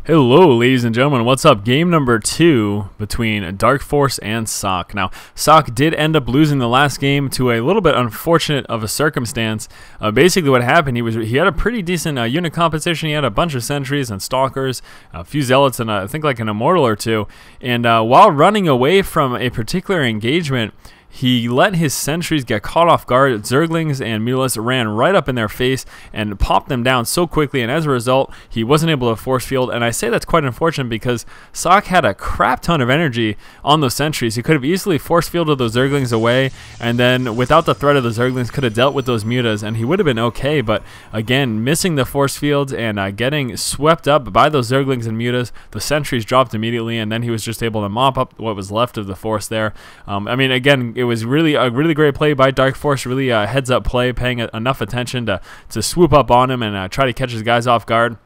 Hello, ladies and gentlemen. What's up? Game number 2 between DarkForce and Socke. Now, Socke did end up losing the last game to a little bit unfortunate of a circumstance. Basically, what happened, he had a pretty decent unit composition. He had a bunch of sentries and stalkers, a few zealots, and I think like an immortal or two. And while running away from a particular engagement, he let his sentries get caught off guard. Zerglings and Mulas ran right up in their face and popped them down so quickly, and as a result, he wasn't able to force field. And I say that's quite unfortunate because Socke had a crap ton of energy on those sentries. He could have easily force fielded those Zerglings away, and then without the threat of the Zerglings, could have dealt with those Mutas, and he would have been okay. But again, missing the force fields and getting swept up by those Zerglings and Mutas, the sentries dropped immediately, and then he was just able to mop up what was left of the force there. I mean, again, it was really a really great play by DarkForce, really a heads-up play, paying enough attention to swoop up on him and try to catch his guys off guard.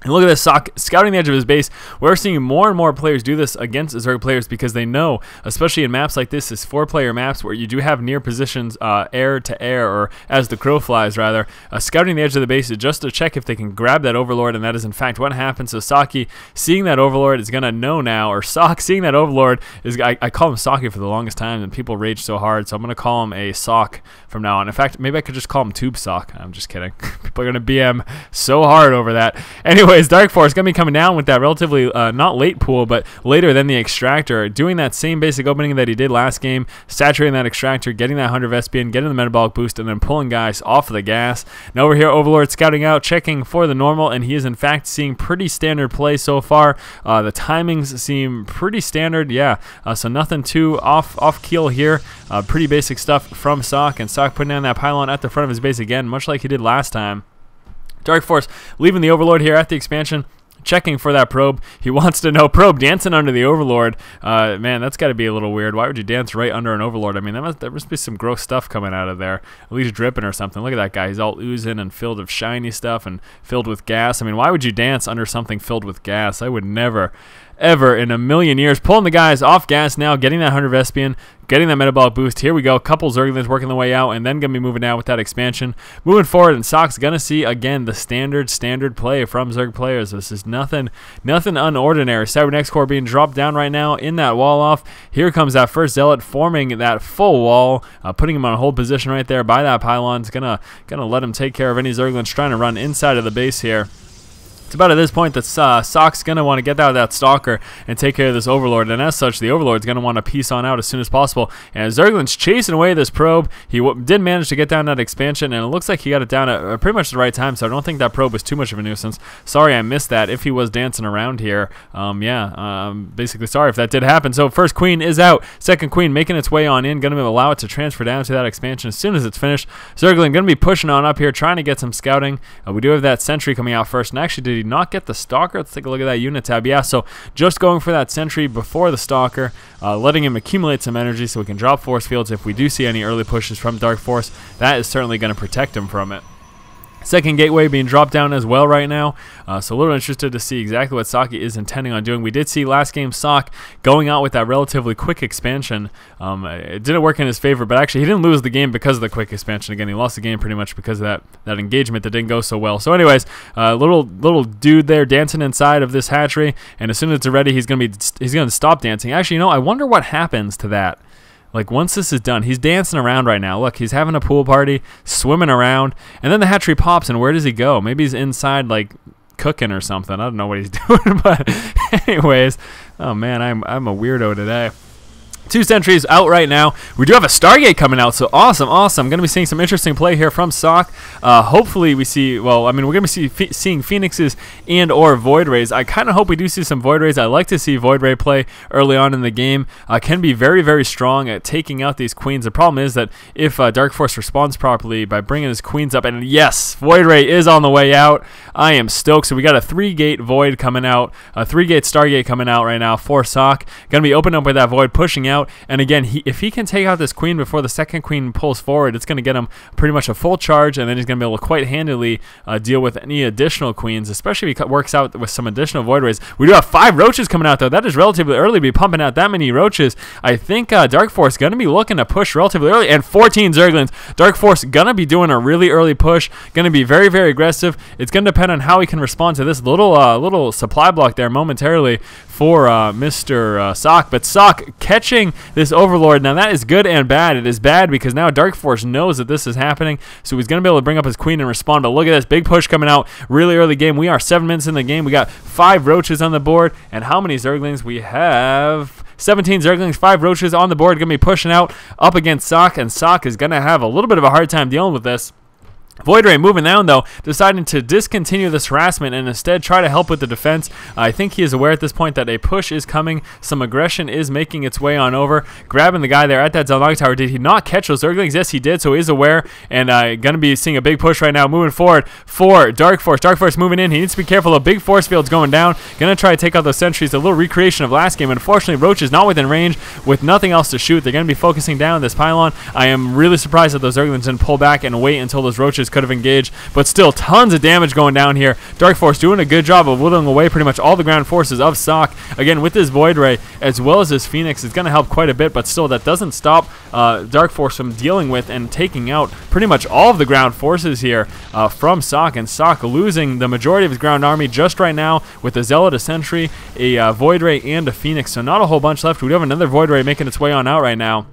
And look at this, Socke scouting the edge of his base. We're seeing more and more players do this against Zerg players because they know, especially in maps like this 4-player maps where you do have near positions, air to air, or as the crow flies rather, scouting the edge of the base just to check if they can grab that overlord, and that is in fact what happens. So Socke seeing that overlord is going to know now, or Socke seeing that overlord is, I call him Socke for the longest time and people rage so hard, so I'm going to call him a Socke from now on. In fact, maybe I could just call him Tube Socke. I'm just kidding. People are going to BM so hard over that. Anyways, DarkForce going to be coming down with that relatively not late pool, but later than the extractor, doing that same basic opening that he did last game, saturating that extractor, getting that 100 Vespian, getting the metabolic boost, and then pulling guys off of the gas. Now over here, Overlord scouting out, checking for the normal, and he is in fact seeing pretty standard play so far. The timings seem pretty standard, yeah, so nothing too off keel here. Pretty basic stuff from Socke, and Socke putting down that pylon at the front of his base again, much like he did last time. DarkForce leaving the Overlord here at the expansion, checking for that probe. He wants to know, probe dancing under the Overlord. Man, that's got to be a little weird. Why would you dance right under an Overlord? I mean, there must be some gross stuff coming out of there, at least dripping or something. Look at that guy. He's all oozing and filled with shiny stuff and filled with gas. I mean, why would you dance under something filled with gas? I would never, ever in a million years. Pulling the guys off gas now, getting that 100 Vespian, getting that metabolic boost. Here we go. A couple Zerglings working their way out, and then going to be moving out with that expansion. Moving forward, and Socke's going to see, again, the standard play from Zerg players. This is nothing unordinary. Cybernex core being dropped down right now in that wall off. Here comes that first Zealot forming that full wall, putting him on a hold position right there by that pylon. It's gonna let him take care of any Zerglings trying to run inside of the base here. It's about at this point that Socke's going to want to get out of that Stalker and take care of this Overlord, and as such, the Overlord's going to want to piece on out as soon as possible. And Zergling's chasing away this probe. He did manage to get down that expansion, and it looks like he got it down at pretty much the right time, so I don't think that probe was too much of a nuisance. Sorry I missed that if he was dancing around here. Basically sorry if that did happen. So first Queen is out. Second Queen making its way on in, going to allow it to transfer down to that expansion as soon as it's finished. Zergling going to be pushing on up here, trying to get some scouting. We do have that sentry coming out first, and actually did he not get the Stalker? Let's take a look at that unit tab. Yeah, so just going for that sentry before the Stalker, letting him accumulate some energy so we can drop force fields if we do see any early pushes from DarkForce. That is certainly going to protect him from it. Second gateway being dropped down as well right now, so a little interested to see exactly what Socke is intending on doing. We did see last game Socke going out with that relatively quick expansion. It didn't work in his favor, but actually he didn't lose the game because of the quick expansion. Again, he lost the game pretty much because of that engagement that didn't go so well. So anyways, little dude there dancing inside of this hatchery, and as soon as it's ready, he's gonna stop dancing. Actually, you know, I wonder what happens to that. Like, once this is done, he's dancing around right now. Look, he's having a pool party, swimming around, and then the hatchery pops, and where does he go? Maybe he's inside, like, cooking or something. I don't know what he's doing, but anyways, oh man, I'm a weirdo today. Two sentries out right now. We do have a Stargate coming out, so awesome. Going to be seeing some interesting play here from Socke. Hopefully we see, well, I mean, we're going to be seeing Phoenixes and or Void Rays. I kind of hope we do see some Void Rays. I like to see Void Ray play early on in the game. Can be very, very strong at taking out these queens. The problem is that if DarkForce responds properly by bringing his queens up, and yes, Void Ray is on the way out. I am stoked. So we got a 3-gate Void coming out, a 3-gate Stargate coming out right now for Socke. Going to be opening up with that Void, pushing out. out. And again, if he can take out this queen before the second queen pulls forward, it's going to get him pretty much a full charge, and then he's going to be able to quite handily deal with any additional queens, especially if he works out with some additional void rays. We do have 5 roaches coming out, though. That is relatively early to be pumping out that many roaches. I think DarkForce going to be looking to push relatively early, and 14 Zerglings. DarkForce going to be doing a really early push, going to be very, very aggressive. It's going to depend on how he can respond to this little supply block there momentarily for Mr. Socke. But Socke catching this Overlord. Now that is good and bad. It is bad because now DarkForce knows that this is happening, so he's going to be able to bring up his queen and respond. But look at this big push coming out really early game. We are 7 minutes in the game. We got 5 roaches on the board, and how many Zerglings? We have 17 Zerglings, 5 roaches on the board. Going to be pushing out up against Socke, and Socke is going to have a little bit of a hard time dealing with this. Void Ray moving down, though, deciding to discontinue this harassment and instead try to help with the defense. I think he is aware at this point that a push is coming. Some aggression is making its way on over. Grabbing the guy there at that Zalnag tower. Did he not catch those Zerglings? Yes, he did, so he is aware. And going to be seeing a big push right now moving forward for DarkForce. DarkForce moving in. He needs to be careful of big force fields going down. Going to try to take out those sentries. A little recreation of last game. Unfortunately, Roach is not within range with nothing else to shoot. They're going to be focusing down this pylon. I am really surprised that those Zerglings didn't pull back and wait until those Roaches could have engaged. But still, tons of damage going down here. DarkForce doing a good job of whittling away pretty much all the ground forces of Socke. Again, with this Void Ray, as well as this Phoenix, it's going to help quite a bit, but still, that doesn't stop DarkForce from dealing with and taking out pretty much all of the ground forces here from Socke. And Socke losing the majority of his ground army just right now with a Zealot, a Sentry, a Void Ray, and a Phoenix. So not a whole bunch left. We do have another Void Ray making its way on out right now.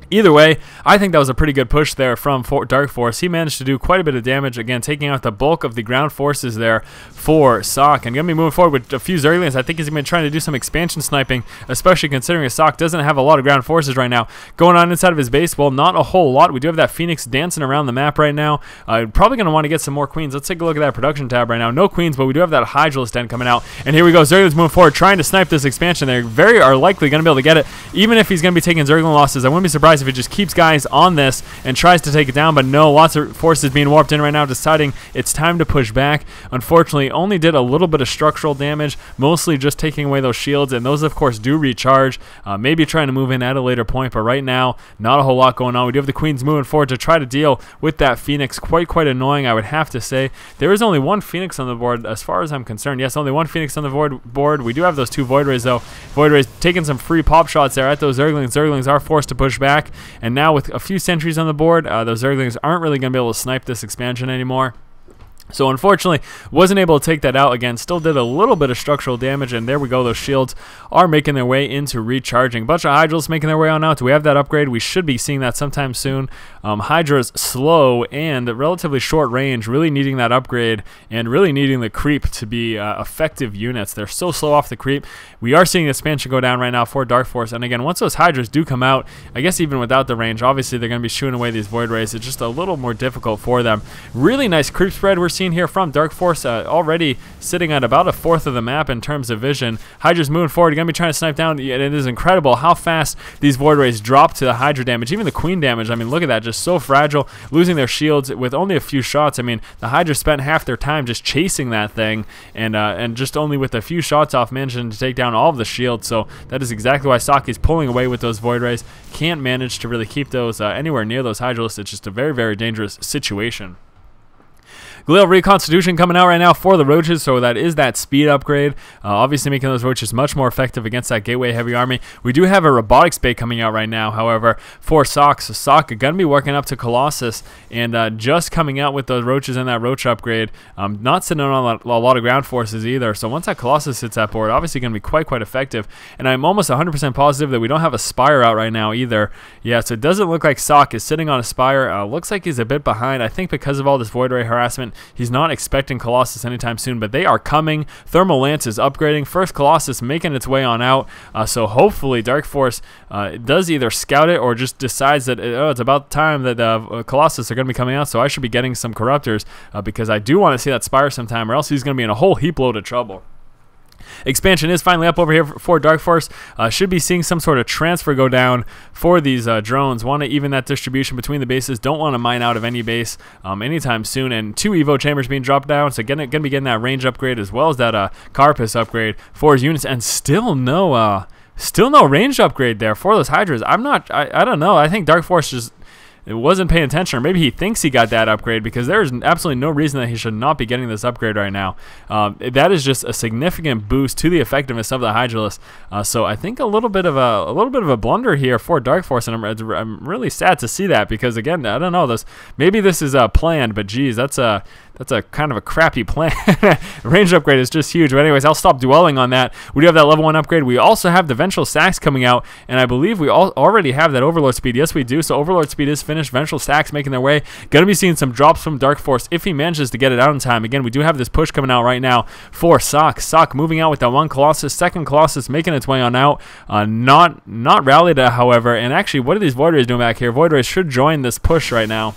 Either way, I think that was a pretty good push there from DarkForce. He managed to do quite a bit of damage, again, taking out the bulk of the ground forces there for Socke. And going to be moving forward with a few Zerglings. I think he's been trying to do some expansion sniping, especially considering Socke doesn't have a lot of ground forces right now. Going on inside of his base, well, not a whole lot. We do have that Phoenix dancing around the map right now. Probably going to want to get some more queens. Let's take a look at that production tab right now. No queens, but we do have that Hydralisk den coming out. And here we go. Zerglings moving forward, trying to snipe this expansion. They are likely going to be able to get it. Even if he's going to be taking Zergling losses, I wouldn't be surprised if he just keeps guys on this and tries to take it down, but no, lots of forces being warped in right now, deciding it's time to push back. Unfortunately, only did a little bit of structural damage, mostly just taking away those shields, and those of course do recharge. Maybe trying to move in at a later point, but right now, not a whole lot going on. We do have the queens moving forward to try to deal with that Phoenix. Quite annoying, I would have to say. There is only one Phoenix on the board as far as I'm concerned. Yes, only one Phoenix on the board. We do have those 2 Void Rays though. Void Rays taking some free pop shots there at those Zerglings. Zerglings are forced to push back, and now with a few sentries on the board, those Zerglings aren't really going to be able to snipe this expansion anymore. So unfortunately, wasn't able to take that out. Again, still did a little bit of structural damage, and there we go. Those shields are making their way into recharging. A bunch of Hydras making their way on out. Do we have that upgrade? We should be seeing that sometime soon. Hydra's slow and relatively short range, really needing that upgrade and really needing the creep to be effective units. They're so slow off the creep. We are seeing the expansion go down right now for DarkForce, and again, once those Hydras do come out, I guess even without the range, obviously they're going to be shooing away these Void Rays. It's just a little more difficult for them. Really nice creep spread we're seeing here from DarkForce, already sitting at about 1/4 of the map in terms of vision. Hydra's moving forward, going to be trying to snipe down, and it is incredible how fast these Void Rays drop to the Hydra damage, even the Queen damage. I mean, look at that, just so fragile, losing their shields with only a few shots. I mean, the Hydra spent half their time just chasing that thing, and just only with a few shots off managing to take down all of the shields. So that is exactly why Socke is pulling away with those Void Rays. Can't manage to really keep those anywhere near those Hydralisks. It's just a very dangerous situation. Galil Reconstitution coming out right now for the Roaches, so that is that speed upgrade. Obviously making those Roaches much more effective against that Gateway Heavy Army. We do have a Robotics Bay coming out right now, however, for Socke. So Socke going to be working up to Colossus and just coming out with those Roaches and that Roach upgrade. Not sitting on a lot of ground forces either, so once that Colossus hits that board, obviously going to be quite effective. And I'm almost 100% positive that we don't have a Spire out right now either. Yeah, so it doesn't look like Socke is sitting on a Spire. Looks like he's a bit behind, I think because of all this Void Ray harassment. He's not expecting Colossus anytime soon, but they are coming. Thermal Lance is upgrading. First Colossus making its way on out. So hopefully DarkForce does either scout it or just decides that it's about time that Colossus are going to be coming out. So I should be getting some Corruptors because I do want to see that Spire sometime, or else he's going to be in a whole heap load of trouble. Expansion is finally up over here for DarkForce. Should be seeing some sort of transfer go down for these drones. Want to even that distribution between the bases. Don't want to mine out of any base anytime soon. And 2 Evo chambers being dropped down. So going to be getting that range upgrade as well as that Carapace upgrade for his units. And still no Still no range upgrade there for those Hydras. I don't know. I think DarkForce just wasn't paying attention, or maybe he thinks he got that upgrade, because there's absolutely no reason that he should not be getting this upgrade right now. That is just a significant boost to the effectiveness of the Hydralisk. So I think a little bit of a blunder here for DarkForce, and I'm really sad to see that, because again, I don't know, maybe this is planned, but geez, that's a kind of a crappy plan. Range upgrade is just huge. But anyways, I'll stop dwelling on that. We do have that level 1 upgrade. We also have the Vengeful Stacks coming out, and I believe we already have that Overlord speed. Yes, we do. So Overlord speed is finished. Vengeful Stacks making their way. Going to be seeing some drops from DarkForce if he manages to get it out in time. Again, we do have this push coming out right now for Socke. Socke moving out with that 1 Colossus. 2nd Colossus making its way on out. Not rallied, however. And actually, what are these Void Rays doing back here? Void Rays should join this push right now.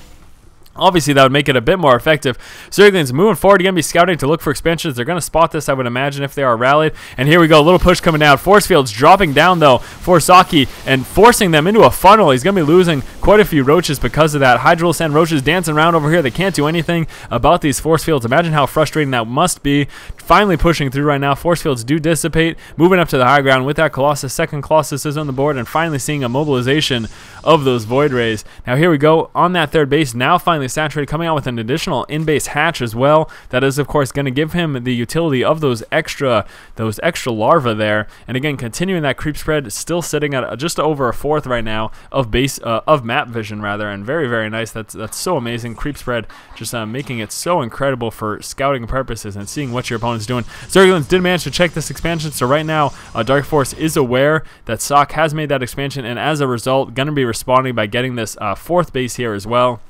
Obviously, that would make it a bit more effective. Zerglings moving forward. You're going to be scouting to look for expansions. They're going to spot this, I would imagine, if they are rallied. And here we go. A little push coming down. Force fields dropping down, though, for Socke and forcing them into a funnel. He's going to be losing quite a few roaches because of that. Hydralisk and roaches dancing around over here. They can't do anything about these force fields. Imagine how frustrating that must be. Finally pushing through right now. Force fields do dissipate. Moving up to the high ground with that Colossus. 2nd Colossus is on the board, and finally seeing a mobilization of those Void Rays. Now here we go on that 3rd base. Now finally saturated, coming out with an additional in-base hatch as well. That is, of course, going to give him the utility of those extra larvae there. And again, continuing that creep spread, still sitting at just over a 4th right now of map vision rather, and very, very nice. That's so amazing. Creep spread just making it so incredible for scouting purposes and seeing what your opponent's doing. Zerglings did manage to check this expansion, so right now DarkForce is aware that Socke has made that expansion, and as a result, going to be responding by getting this 4th base here as well.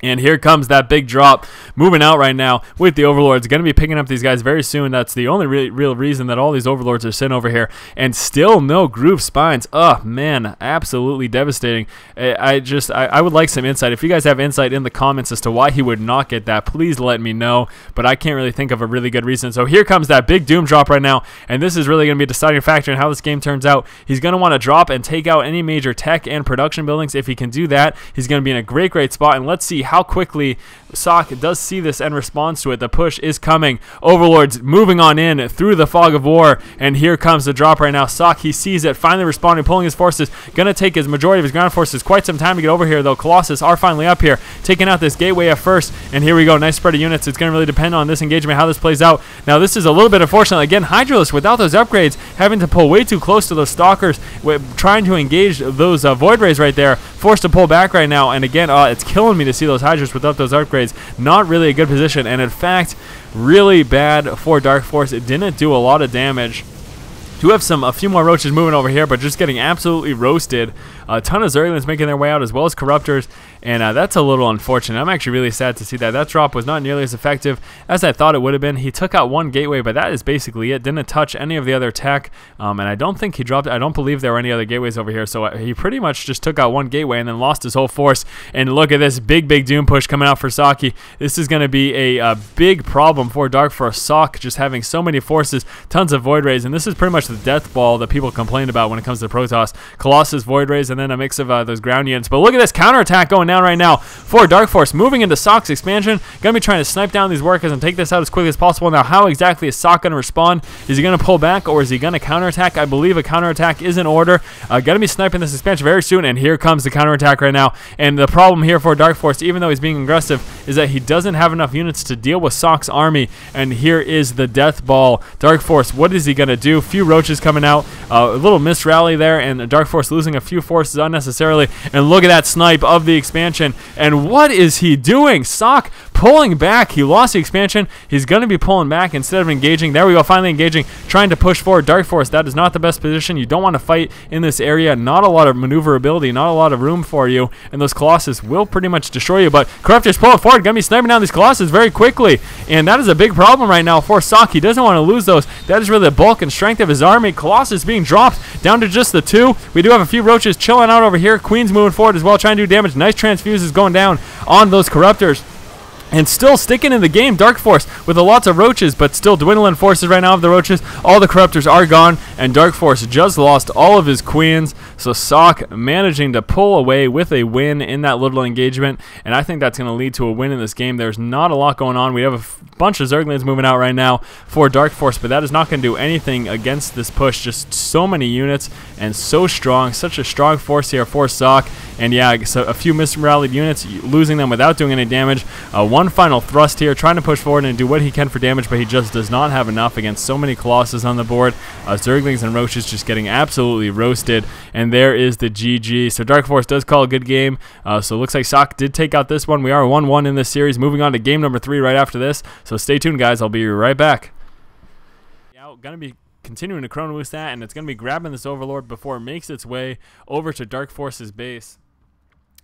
And here comes that big drop moving out right now with the Overlords. Going to be picking up these guys very soon. That's the only real reason that all these Overlords are sitting over here. And still no Groove Spines. Oh, man, absolutely devastating. I would like some insight. If you guys have insight in the comments as to why he would not get that, please let me know. But I can't really think of a really good reason. So here comes that big Doom drop right now. And this is really going to be a deciding factor in how this game turns out. He's going to want to drop and take out any major tech and production buildings. If he can do that, he's going to be in a great spot. And let's see how quickly Socke does see this and responds to it. The push is coming. Overlords moving on in through the fog of war, and here comes the drop right now. Socke, he sees it, finally responding, pulling his forces, gonna take his majority of his ground forces. Quite some time to get over here, though. Colossus are finally up here, taking out this gateway at first, and here we go. Nice spread of units. It's gonna really depend on this engagement, how this plays out. Now this is a little bit unfortunate. Again, Hydralisk without those upgrades, having to pull way too close to those stalkers, trying to engage those Void Rays right there, forced to pull back right now. And again, it's killing me to see those Hydras without those upgrades. Not really a good position, and in fact, really bad for DarkForce. It didn't do a lot of damage. Do have a few more roaches moving over here, but just getting absolutely roasted. A ton of Zerglings making their way out, as well as Corruptors, and that's a little unfortunate. I'm actually really sad to see that. That drop was not nearly as effective as I thought it would have been. He took out 1 gateway, but that is basically it. Didn't touch any of the other tech, and I don't think he dropped. I don't believe there were any other gateways over here, so he pretty much just took out 1 gateway and then lost his whole force. And look at this big Doom push coming out for Socke. This is going to be a big problem for DarkForce. Socke just having so many forces, tons of Void Rays, and this is pretty much the death ball that people complain about when it comes to Protoss. Colossus, Void Rays, and then a mix of those ground units. But look at this counterattack going down right now for DarkForce, moving into Socke's expansion. Going to be trying to snipe down these workers and take this out as quickly as possible. Now, how exactly is Socke going to respond? Is he going to pull back, or is he going to counterattack? I believe a counterattack is in order. Going to be sniping this expansion very soon, and here comes the counterattack right now. And the problem here for DarkForce, even though he's being aggressive, is that he doesn't have enough units to deal with Socke's army. And here is the death ball. DarkForce, what is he going to do? Few roaches coming out, a little missed rally there, and DarkForce losing a few forces unnecessarily. And look at that snipe of the expansion. And what is he doing? Socke pulling back. He lost the expansion. He's going to be pulling back instead of engaging. There we go, finally engaging, trying to push forward. DarkForce, that is not the best position. You don't want to fight in this area. Not a lot of maneuverability, not a lot of room for you, and those Colossus will pretty much destroy you. But Corruptors pulling forward, going to be sniping down these Colossus very quickly, and that is a big problem right now for Socke. He doesn't want to lose those. That is really the bulk and strength of his army. Colossus being dropped down to just the 2. We do have a few roaches chilling out over here. Queen's moving forward as well, trying to do damage. Nice transfuses going down on those Corruptors. And still sticking in the game, DarkForce with lots of roaches, but still dwindling forces right now of the roaches. All the Corruptors are gone, and DarkForce just lost all of his queens, so Socke managing to pull away with a win in that little engagement, and I think that's going to lead to a win in this game. There's not a lot going on. We have a bunch of Zerglings moving out right now for DarkForce, but that is not going to do anything against this push. Just so many units and so strong, such a strong force here for Socke. And yeah, so a few misrallied units, losing them without doing any damage. One final thrust here, trying to push forward and do what he can for damage, but he just does not have enough against so many Colossus on the board. Zerglings and Roaches just getting absolutely roasted, and there is the GG. So DarkForce does call a good game. So it looks like Socke did take out this one. We are 1-1 in this series, moving on to game number 3 right after this. So stay tuned, guys. I'll be right back. Yeah, gonna be continuing to Chrono Boost that, and it's gonna be grabbing this Overlord before it makes its way over to DarkForce's base.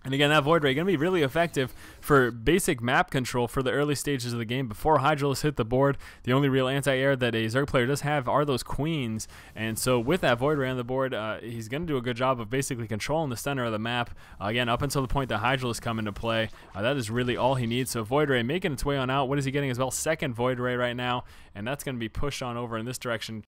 And again, that Void Ray going to be really effective for basic map control for the early stages of the game before Hydralisk hit the board. The only real anti-air that a Zerg player does have are those queens. And so with that Void Ray on the board, he's going to do a good job of basically controlling the center of the map. Again, up until the point that Hydralisk come into play, that is really all he needs. So Void Ray making its way on out. What is he getting as well? Second Void Ray right now. And that's going to be pushed on over in this direction.